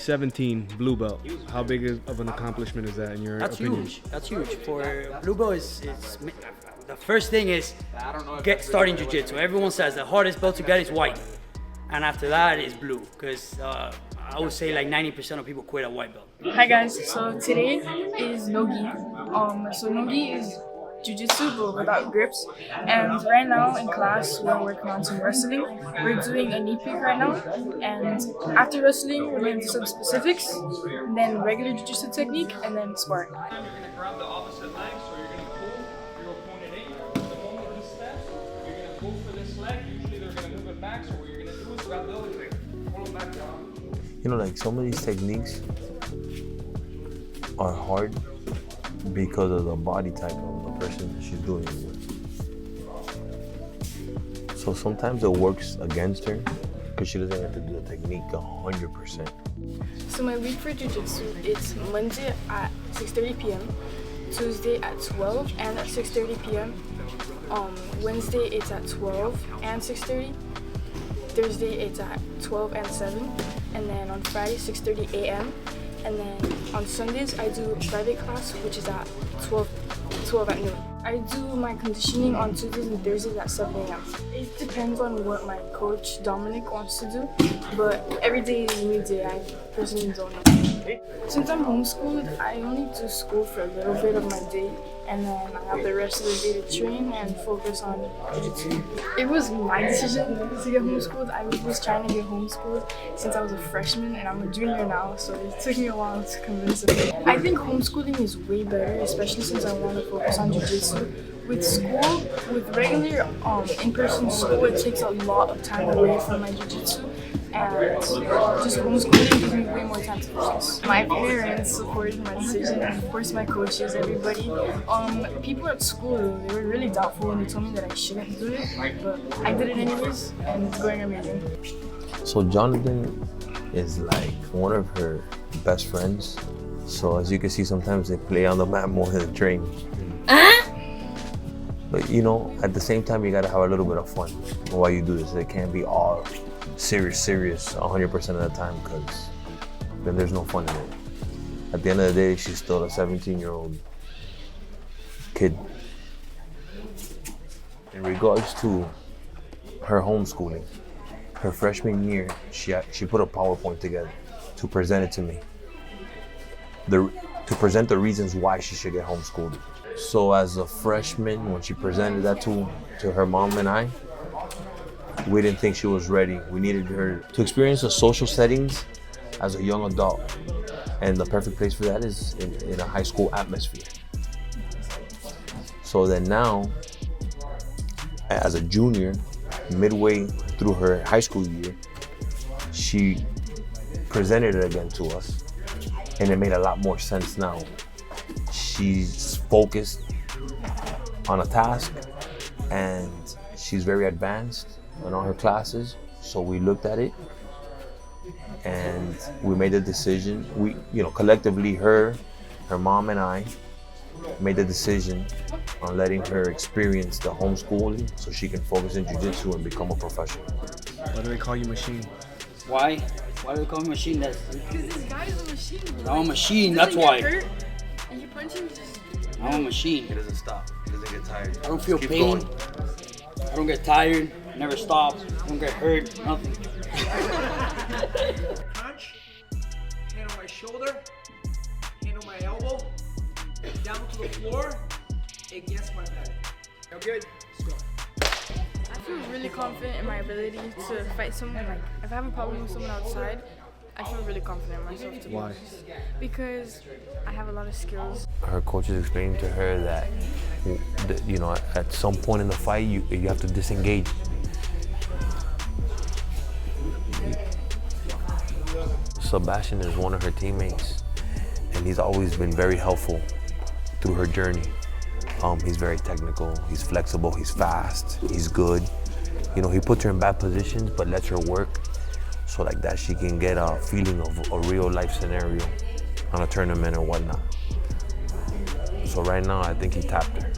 17 blue belt. How big of an accomplishment is that in your opinion? Huge. That's huge. For blue belt, is the first thing is get starting jiu-jitsu. Everyone says the hardest belt to get is white, and after that is blue, because I would say like 90% of people quit at white belt. Hi guys, so today is no-gi. So no-gi is jiu-jitsu but without grips, and right now in class we're working on some wrestling. We're doing a knee pick right now, and after wrestling we're going to do some specifics, and then regular jiu-jitsu technique, and then sparring. You're going to grab the opposite leg, so you're going to pull your opponent in. The moment he steps, you're going to pull for this leg. Usually they're going to move it back, so what you're going to do is grab the other leg. Pull them back down. You know, like some of these techniques are hard because of the body type of the person that she's doing it with. So sometimes it works against her because she doesn't have to do the technique 100%. So my week for jiu-jitsu, it's Monday at 6:30 p.m., Tuesday at 12 and at 6:30 p.m. Wednesday it's at 12 and 6:30. Thursday it's at 12 and 7, and then on Friday 6:30 a.m. And then on Sundays I do private class, which is at 12 at noon. I do my conditioning on Tuesdays and Thursdays at 7 a.m. It depends on what my coach Dominic wants to do, but every day is a new day. I personally don't know. Since I'm homeschooled, I only do school for a little bit of my day, and then I have the rest of the day to train and focus on jiu-jitsu. It was my decision to get homeschooled. I was trying to get homeschooled since I was a freshman, and I'm a junior now, so it took me a while to convince them. I think homeschooling is way better, especially since I want to focus on jiu-jitsu. With school, with regular in-person school, it takes a lot of time away from my jiu-jitsu, and just homeschooling gives me way more time to focus. My parents supported my decision, and of course my coaches, everybody. People at school, they were really doubtful and they told me that I shouldn't do it, but I did it anyways, and it's going amazing. So Jonathan is like one of her best friends. So as you can see, sometimes they play on the mat more than train. But you know, at the same time, you gotta have a little bit of fun while you do this. It can't be all serious 100% of the time, because then there's no fun in it. At the end of the day, she's still a 17-year-old kid. In regards to her homeschooling, her freshman year, she put a PowerPoint together to present it to me. To present the reasons why she should get homeschooled. So as a freshman, when she presented that to her mom and I, we didn't think she was ready. We needed her to experience the social settings as a young adult. And the perfect place for that is in a high school atmosphere. So then now, as a junior, midway through her high school year, she presented it again to us. And it made a lot more sense now. She's focused on a task, and she's very advanced in all her classes. So we looked at it and we made a decision. We, collectively, her mom and I made the decision on letting her experience the homeschooling so she can focus in jiu-jitsu and become a professional. Why do they call you machine? Why? Why do they call me machine? Because this guy is a machine. Bro. I'm a machine, that's why. Hurt, and you punch him, I'm a machine. He doesn't stop. He doesn't get tired. I don't feel pain. I don't get tired. Never stop. I don't get hurt. Nothing. Punch, hand on my shoulder, hand on my elbow, down to the floor, against my belly. You good? Let's go. I feel really confident in my ability to fight someone. Like, if I have a problem with someone outside, I feel really confident in myself, to be honest. Because I have a lot of skills. Her coach is explaining to her that, at some point in the fight, you have to disengage. Sebastian is one of her teammates, and he's always been very helpful through her journey. He's very technical, he's flexible, he's fast, he's good. He puts her in bad positions, but lets her work so like that she can get a feeling of a real life scenario on a tournament or whatnot. So right now, I think he tapped her.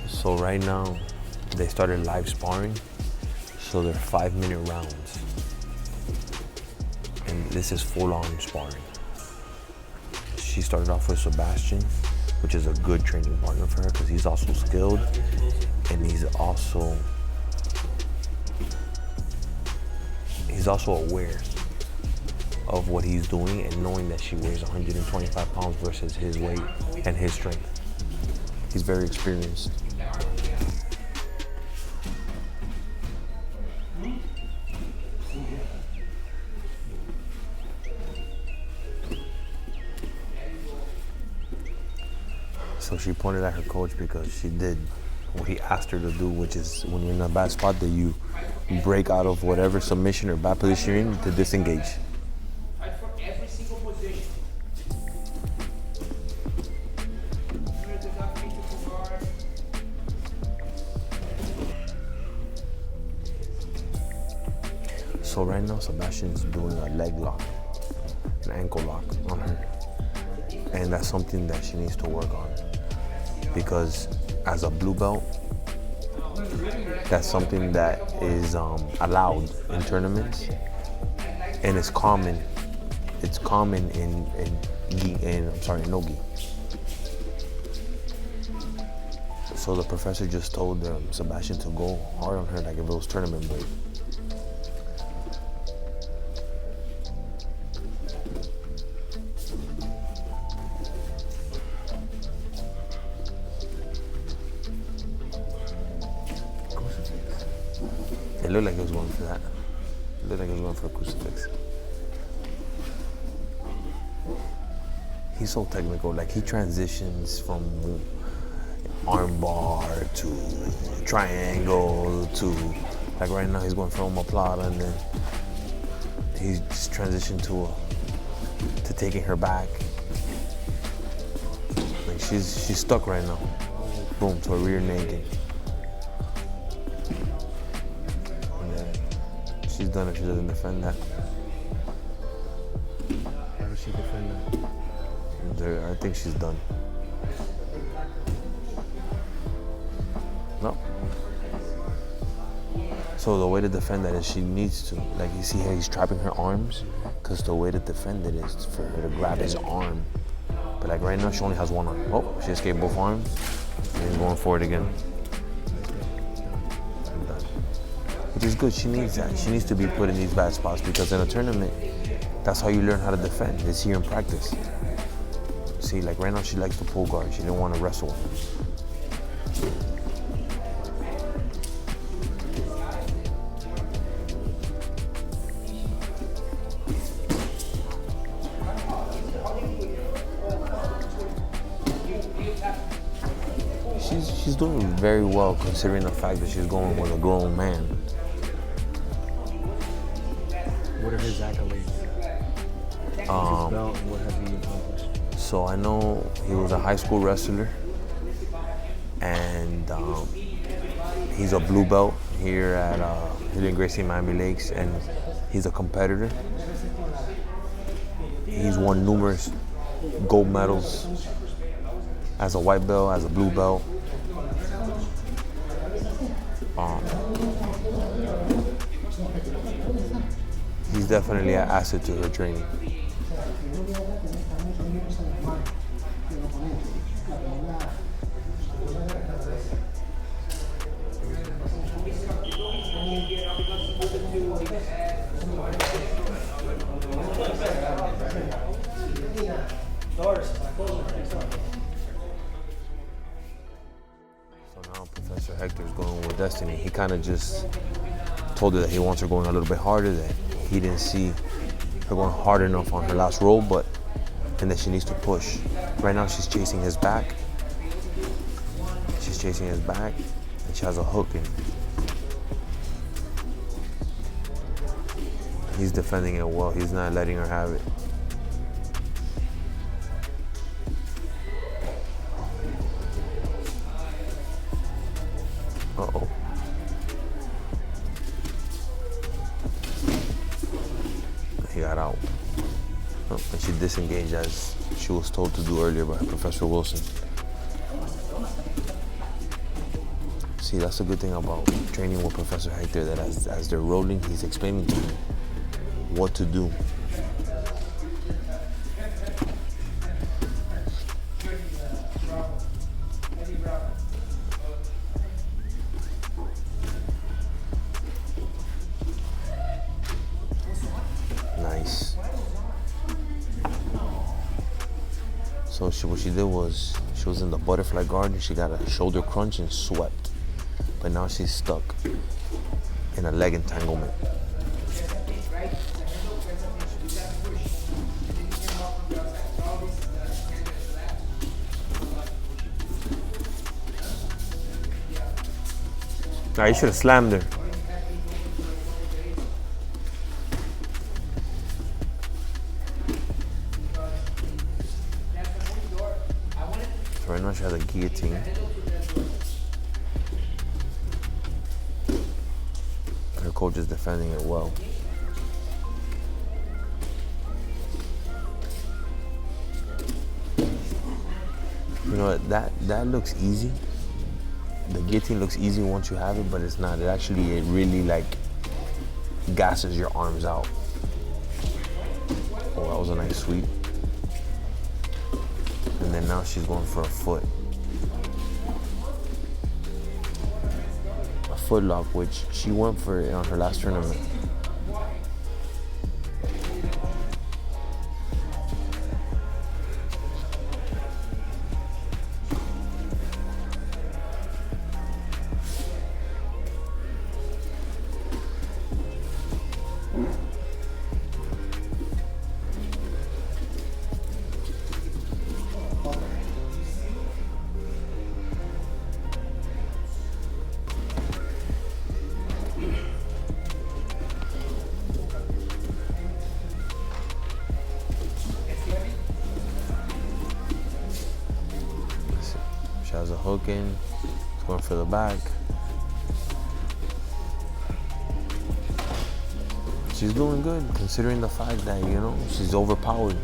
So right now, they started live sparring, so they're 5-minute rounds. and this is full-on sparring. She started off with Sebastian, which is a good training partner for her because he's also skilled and he's also aware of what he's doing and knowing that she weighs 125 pounds versus his weight and his strength. He's very experienced. So she pointed at her coach because she did what he asked her to do, which is when you're in a bad spot that you break out of whatever submission or bad position you're in to disengage. For every single position. So right now Sebastian's doing a leg lock, an ankle lock on her. And that's something that she needs to work on. Because as a blue belt, that's something that is allowed in tournaments, and it's common. It's common in no gi. So the professor just told Sebastian to go hard on her like if it was tournament weight. It looked like he was going for that. It looked like he was going for a crucifix. He's so technical. Like he transitions from arm bar to triangle to like right now he's going for omoplata, and then he's just transitioned to taking her back. Like she's stuck right now. Boom, to a rear naked. She's done if she doesn't defend that. How does she defend that? I think she's done. No. So the way to defend that is she needs to, like you see how he's trapping her arms, because the way to defend it is for her to grab his arm. But like right now she only has one arm. Oh, she escaped both arms and going for it again. Which is good, she needs that. She needs to be put in these bad spots because in a tournament, that's how you learn how to defend. It's here in practice. See, like right now she likes to pull guard. She didn't want to wrestle. She's doing very well considering the fact that she's going with a grown man. What are his accolades? His belt, what have he accomplished? So I know he was a high school wrestler, and he's a blue belt here at Hillian Gracie Miami Lakes, and he's a competitor. He's won numerous gold medals as a white belt, as a blue belt. He's definitely an asset to her training. So now Professor Hector's going with Destiny. He kind of just told her that he wants her going a little bit harder, that he didn't see her going hard enough on her last roll, and that she needs to push. Right now she's chasing his back. She's chasing his back, and she has a hook in. He's defending it well. He's not letting her have it. Uh-oh. He got out. Oh, and she disengaged as she was told to do earlier by Professor Wilson. See, that's the good thing about training with Professor Hector, that as they're rolling, he's explaining to me what to do what she did was she was in the butterfly guard and she got a shoulder crunch and swept. But now she's stuck in a leg entanglement. Nah, you should have slammed her. So right now she has a guillotine. Her coach is defending it well. You know, that looks easy. The guillotine looks easy once you have it, but it's not. It really like gasses your arms out. Oh, that was a nice sweep. And then now she's going for a foot. A foot lock, which she went for it on her last tournament. She has a hook in, it's going for the back. She's doing good considering the fact that, you know, she's overpowered.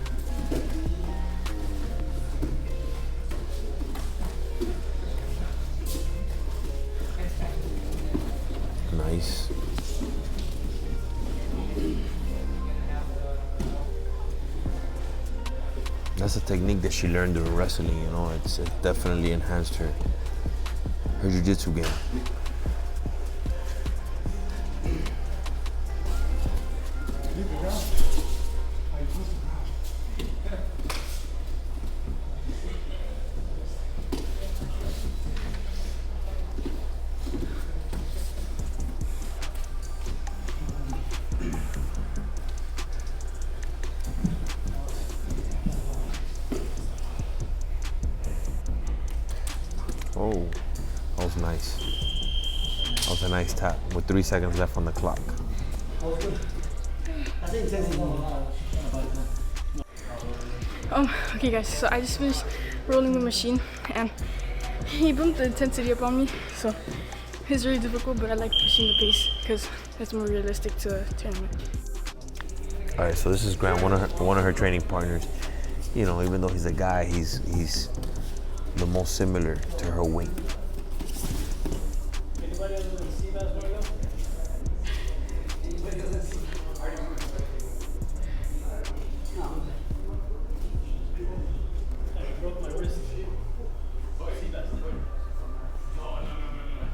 Nice. That's a technique that she learned during wrestling, you know. It definitely enhanced her jiu-jitsu game. Oh, that was nice. That was a nice tap with 3 seconds left on the clock. Okay guys, so I just finished rolling the machine and he bumped the intensity up on me, so it's really difficult, but I like pushing the pace because it's more realistic to a tournament. All right, so this is Grant, one of her training partners. You know, even though he's a guy, he's the most similar to her weight.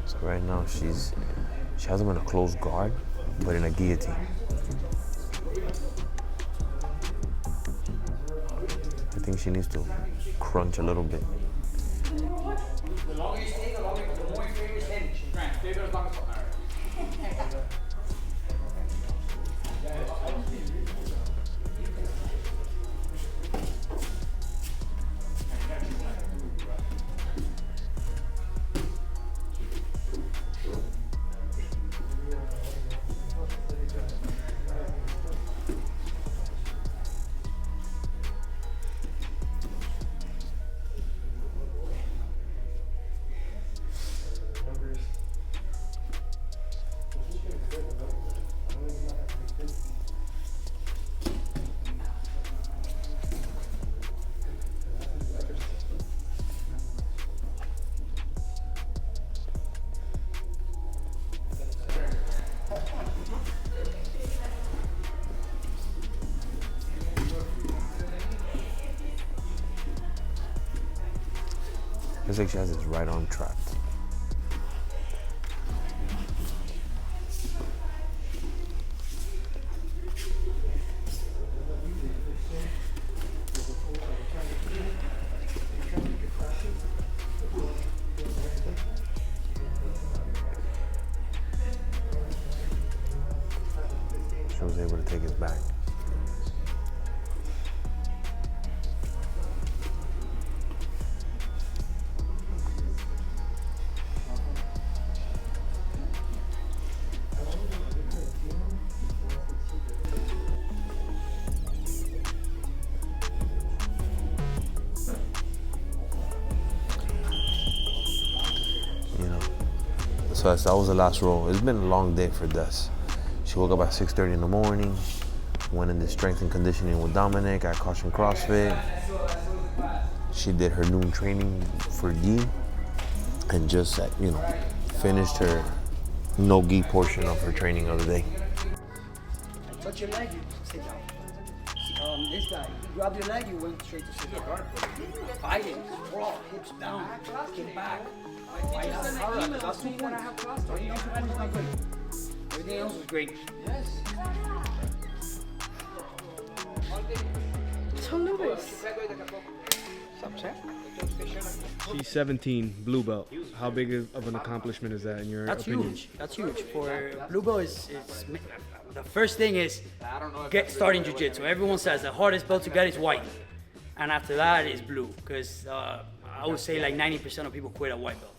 So right now she has him in a closed guard, but in a guillotine. I think she needs to crunch a little bit. The longer you stay, the more you stay with him. Grant, stay there as long as possible. Looks like she has his right arm trapped. back. So that was the last row. It's been a long day for Des. She woke up at 6:30 in the morning, went into strength and conditioning with Dominic at Caution CrossFit. She did her noon training for gi and just, finished her no gi portion of her training of the day. Touch your leg, you sit down. This guy, you grabbed your leg, you went straight to sit down. Fighting, sprawl, hips down, kick back. That's 2 points. Everything else was great. Yes. Son numbers. She's 17, blue belt. How big of an accomplishment is that in your opinion? Huge. That's huge. For blue belt, it's the first thing is get starting jiu-jitsu. Everyone says the hardest belt to get is white, and after that is blue. Because I would say like 90% of people quit at white belt.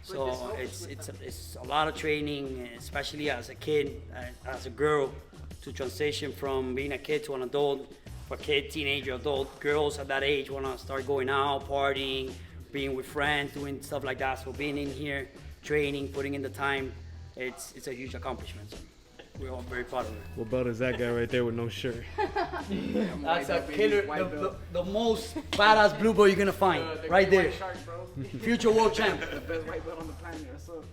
So it's a lot of training, especially as a kid, as a girl, to transition from being a kid to an adult. For kid, teenager, adult, girls at that age want to start going out, partying, being with friends, doing stuff like that. So being in here, training, putting in the time, it's a huge accomplishment. So we're all very proud of it. What belt is that guy right there with no shirt? That's a killer, the most badass blue belt you're gonna find, right there. Future world champ. The best white belt on the planet. What's up?